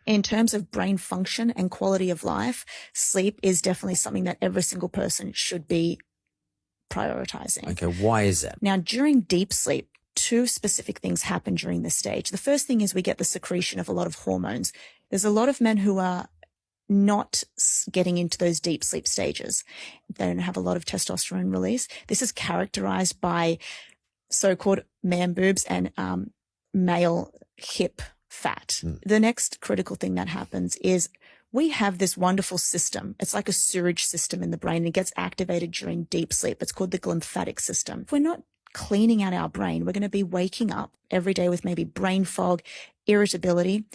In terms of brain function and quality of life, sleep is definitely something that every single person should be prioritizing. Okay, why is that? Now, during deep sleep, two specific things happen during this stage. The first thing is we get the secretion of a lot of hormones. There's a lot of men who are not getting into those deep sleep stages. They don't have a lot of testosterone release. This is characterized by so-called man boobs and male hip fat. The next critical thing that happens is we have this wonderful system. It's like a sewage system in the brain. It gets activated during deep sleep. It's called the glymphatic system. If we're not cleaning out our brain, we're going to be waking up every day with maybe brain fog, irritability,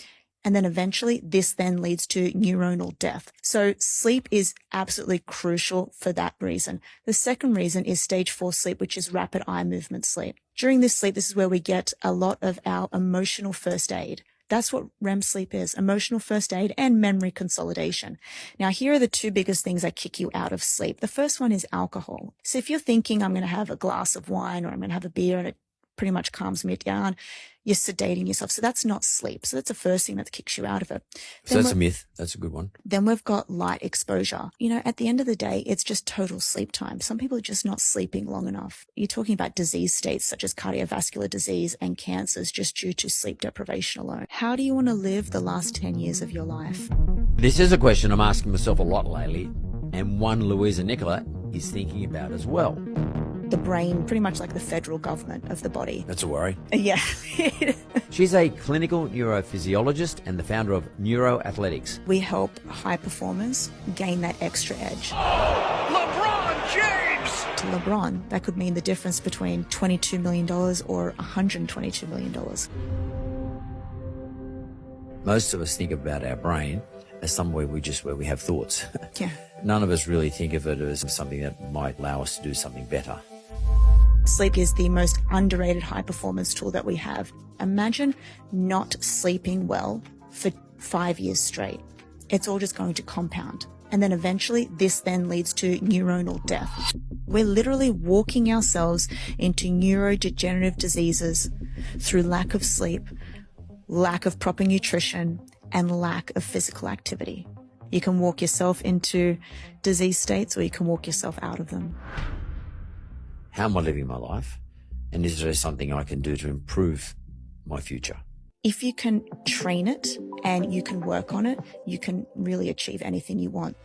and then eventually this then leads to neuronal death. So sleep is absolutely crucial for that reason. The second reason is stage 4 sleep, which is rapid eye movement sleep. During this sleep, this is where we get a lot of our emotional first aid. That's what REM sleep is, emotional first aid and memory consolidation. Now, here are the two biggest things that kick you out of sleep. The first one is alcohol. So if you're thinking, I'm going to have a glass of wine or I'm going to have a beer and it pretty much calms me down, you're sedating yourself. So that's not sleep. So that's the first thing that kicks you out of it. So that's a myth. That's a good one. Then we've got light exposure. You know, at the end of the day, it's just total sleep time. Some people are just not sleeping long enough. You're talking about disease states such as cardiovascular disease and cancers just due to sleep deprivation alone. How do you want to live the last 10 years of your life? This is a question I'm asking myself a lot lately, and one Louisa Nicola is thinking about as well. The brain, pretty much like the federal government of the body. That's a worry. Yeah. She's a clinical neurophysiologist and the founder of Neuroathletics. We help high performers gain that extra edge. LeBron James! To LeBron, that could mean the difference between $22 million or $122 million. Most of us think about our brain as somewhere where we have thoughts. Yeah. None of us really think of it as something that might allow us to do something better. Sleep is the most underrated high performance tool that we have. Imagine not sleeping well for 5 years straight. It's all just going to compound. And then eventually this then leads to neuronal death. We're literally walking ourselves into neurodegenerative diseases through lack of sleep, lack of proper nutrition, and lack of physical activity. You can walk yourself into disease states or you can walk yourself out of them. How am I living my life? And is there something I can do to improve my future? If you can train it and you can work on it, you can really achieve anything you want.